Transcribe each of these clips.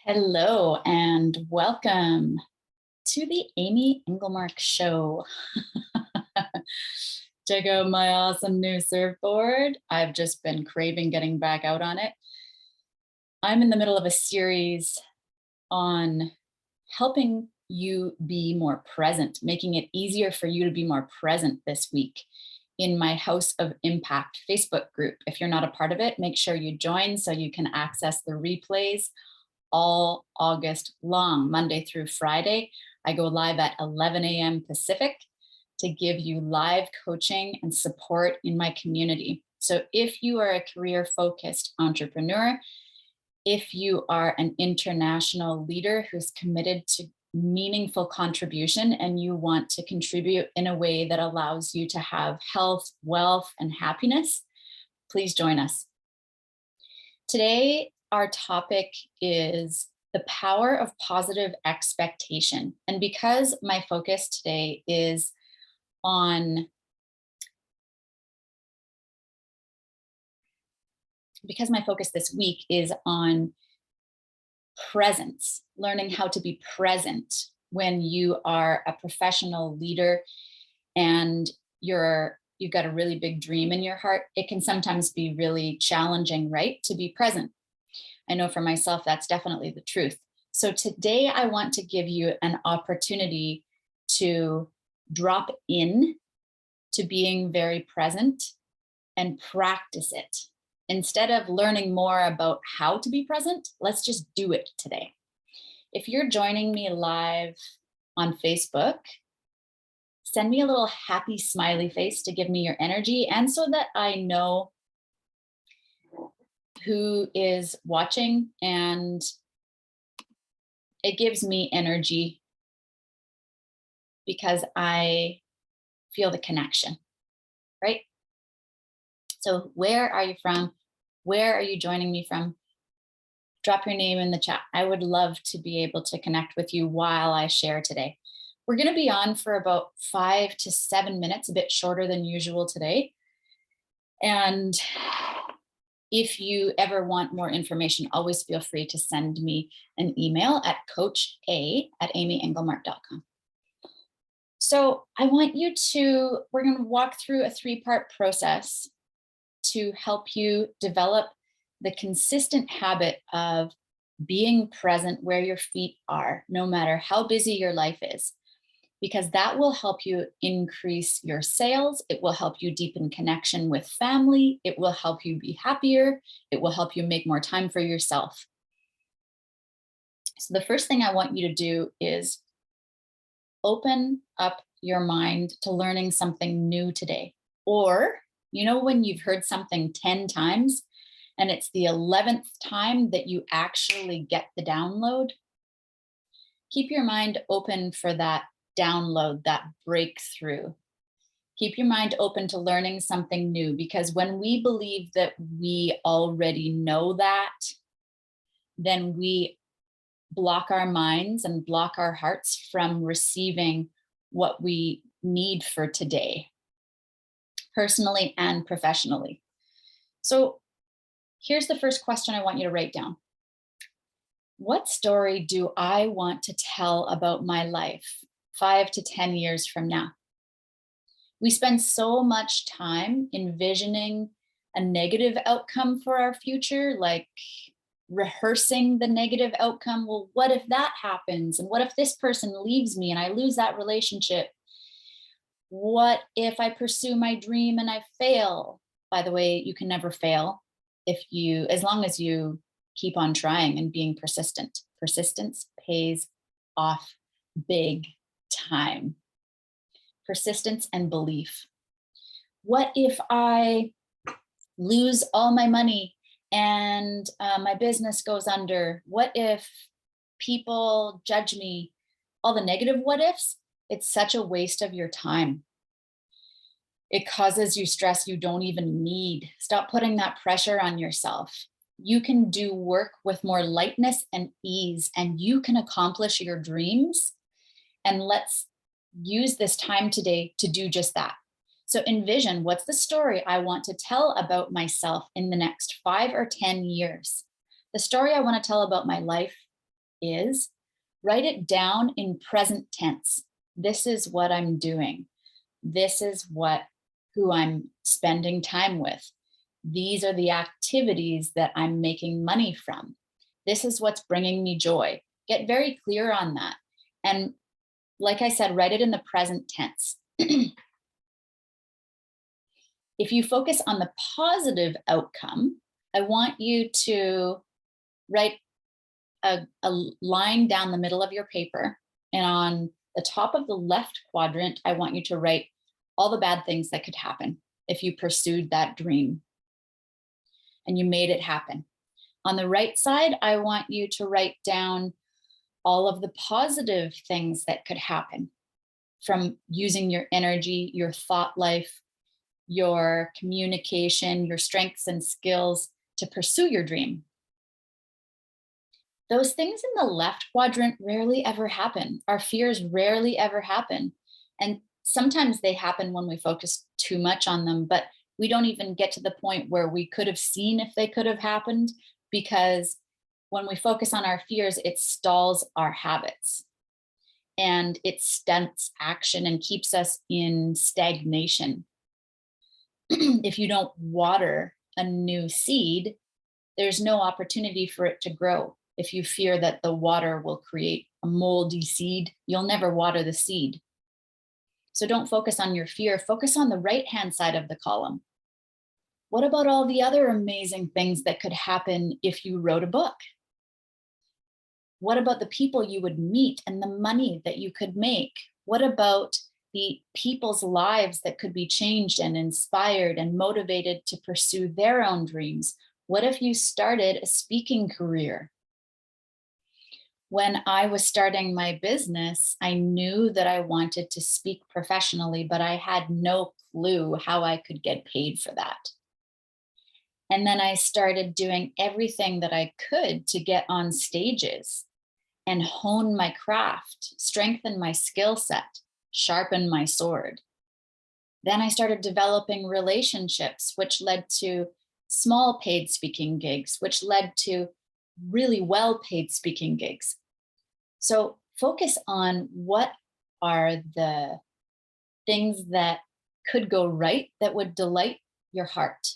Hello and welcome to the Amy Engelmark Show. Check out my awesome new surfboard. I've just been craving getting back out on it. I'm in the middle of a series on helping you be more present, making it easier for you to be more present this week in my House of Impact Facebook group. If you're not a part of it, make sure you join so you can access the replays all August long, Monday through Friday. I go live at 11 a.m. Pacific to give you live coaching and support in my community. So if you are a career-focused entrepreneur, if you are an international leader who's committed to meaningful contribution and you want to contribute in a way that allows you to have health, wealth, and happiness, please join us. Today, our topic is the power of positive expectation. And because my focus today is on, because my focus this week is on presence, learning how to be present when you are a professional leader and you've got a really big dream in your heart, it can sometimes be really challenging, right? To be present. I know for myself, that's definitely the truth. So today I want to give you an opportunity to drop in to being very present and practice it. Instead of learning more about how to be present, let's just do it today. If you're joining me live on Facebook, send me a little happy smiley face to give me your energy and so that I know who is watching, and it gives me energy because I feel the connection, right? So where are you from? Where are you joining me from? Drop your name in the chat. I would love to be able to connect with you while I share today. We're going to be on for about 5 to 7 minutes, a bit shorter than usual today. And if you ever want more information, always feel free to send me an email at coacha@amyengelmark.com. So I want you to, we're going to walk through a 3-part process to help you develop the consistent habit of being present where your feet are, no matter how busy your life is, because that will help you increase your sales. It will help you deepen connection with family. It will help you be happier. It will help you make more time for yourself. So the first thing I want you to do is open up your mind to learning something new today. Or, you know, when you've heard something 10 times and it's the 11th time that you actually get the download, keep your mind open for that download, that breakthrough. Keep your mind open to learning something new, because when we believe that we already know that, then we block our minds and block our hearts from receiving what we need for today, personally and professionally. So here's the first question I want you to write down. What story do I want to tell about my life 5 to 10 years from now? We spend so much time envisioning a negative outcome for our future, like rehearsing the negative outcome. Well, what if that happens? And what if this person leaves me and I lose that relationship? What if I pursue my dream and I fail? By the way, you can never fail as long as you keep on trying and being persistent. Persistence pays off big time. Persistence and belief. What if I lose all my money and my business goes under? What if people judge me? All the negative what ifs, it's such a waste of your time. It causes you stress you don't even need. Stop putting that pressure on yourself. You can do work with more lightness and ease, and you can accomplish your dreams. And let's use this time today to do just that. So envision, what's the story I want to tell about myself in the next 5 or 10 years? The story I want to tell about my life is write it down in present tense. This is what I'm doing. This is who I'm spending time with. These are the activities that I'm making money from. This is what's bringing me joy. Get very clear on that. And like I said, write it in the present tense. If you focus on the positive outcome, I want you to write a line down the middle of your paper. And on the top of the left quadrant, I want you to write all the bad things that could happen if you pursued that dream and you made it happen. On the right side, I want you to write down all of the positive things that could happen from using your energy, your thought life, your communication, your strengths and skills to pursue your dream. Those things in the left quadrant rarely ever happen. Our fears rarely ever happen. And sometimes they happen when we focus too much on them, but we don't even get to the point where we could have seen if they could have happened, because when we focus on our fears, it stalls our habits and it stunts action and keeps us in stagnation. If you don't water a new seed, there's no opportunity for it to grow. If you fear that the water will create a moldy seed, you'll never water the seed. So don't focus on your fear, focus on the right-hand side of the column. What about all the other amazing things that could happen if you wrote a book? What about the people you would meet and the money that you could make? What about the people's lives that could be changed and inspired and motivated to pursue their own dreams? What if you started a speaking career? When I was starting my business, I knew that I wanted to speak professionally, but I had no clue how I could get paid for that. And then I started doing everything that I could to get on stages and hone my craft, strengthen my skill set, sharpen my sword. Then I started developing relationships, which led to small paid speaking gigs, which led to really well paid speaking gigs. So focus on what are the things that could go right that would delight your heart.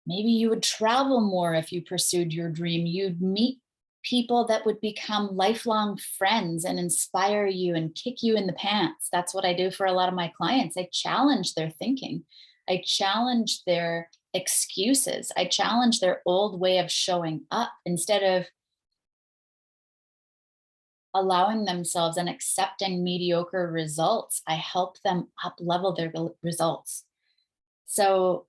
Maybe you would travel more if you pursued your dream. You'd meet people that would become lifelong friends and inspire you and kick you in the pants. That's what I do for a lot of my clients. I challenge their thinking. I challenge their excuses. I challenge their old way of showing up instead of allowing themselves and accepting mediocre results. I help them up level their results. So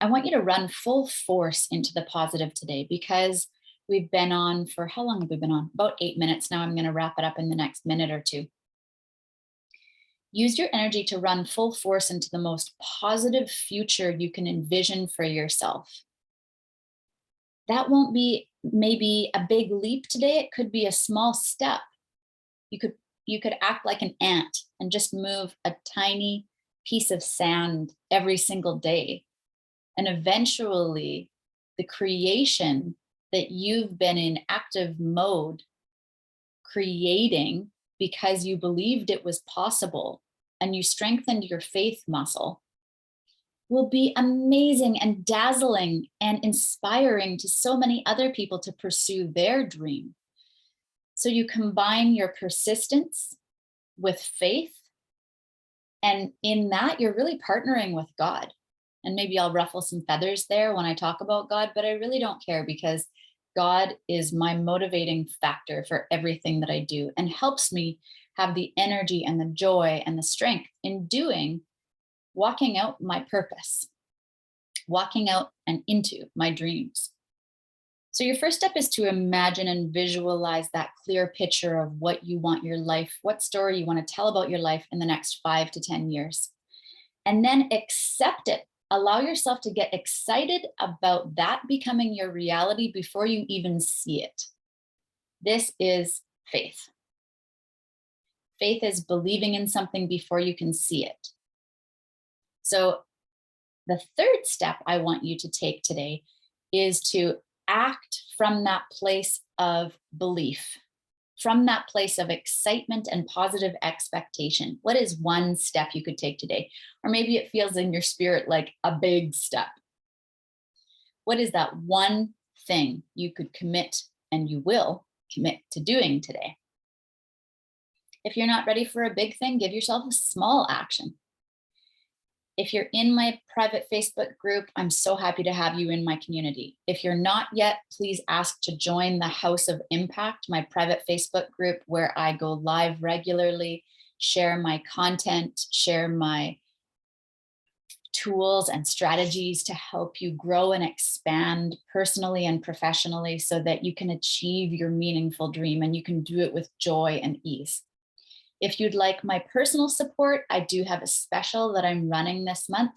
I want you to run full force into the positive today, because we've been on for, how long have we been on? About 8 minutes now. I'm going to wrap it up in the next minute or two. Use your energy to run full force into the most positive future you can envision for yourself. That won't be maybe a big leap today. It could be a small step. You could act like an ant and just move a tiny piece of sand every single day. And eventually, the creation that you've been in active mode creating because you believed it was possible and you strengthened your faith muscle will be amazing and dazzling and inspiring to so many other people to pursue their dream. So you combine your persistence with faith, and in that, you're really partnering with God. And maybe I'll ruffle some feathers there when I talk about God, but I really don't care, because God is my motivating factor for everything that I do and helps me have the energy and the joy and the strength in walking out my purpose, walking out and into my dreams. So your first step is to imagine and visualize that clear picture of what you want your life, what story you want to tell about your life in the next 5 to 10 years. And then accept it. Allow yourself to get excited about that becoming your reality before you even see it. This is faith. Faith is believing in something before you can see it. So the third step I want you to take today is to act from that place of belief, from that place of excitement and positive expectation. What is one step you could take today? Or maybe it feels in your spirit like a big step. What is that one thing you could commit and you will commit to doing today? If you're not ready for a big thing, give yourself a small action. If you're in my private Facebook group, I'm so happy to have you in my community. If you're not yet, please ask to join the House of Impact, my private Facebook group where I go live regularly, share my content, share my tools and strategies to help you grow and expand personally and professionally so that you can achieve your meaningful dream and you can do it with joy and ease. If you'd like my personal support, I do have a special that I'm running this month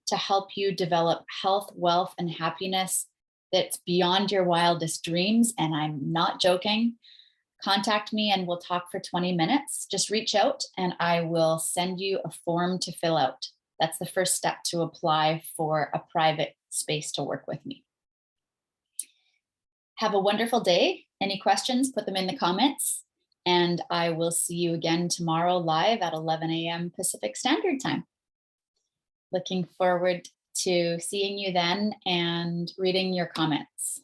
to help you develop health, wealth, and happiness that's beyond your wildest dreams. And I'm not joking. Contact me and we'll talk for 20 minutes. Just reach out and I will send you a form to fill out. That's the first step to apply for a private space to work with me. Have a wonderful day. Any questions, put them in the comments. And I will see you again tomorrow live at 11 a.m. Pacific Standard Time. Looking forward to seeing you then and reading your comments.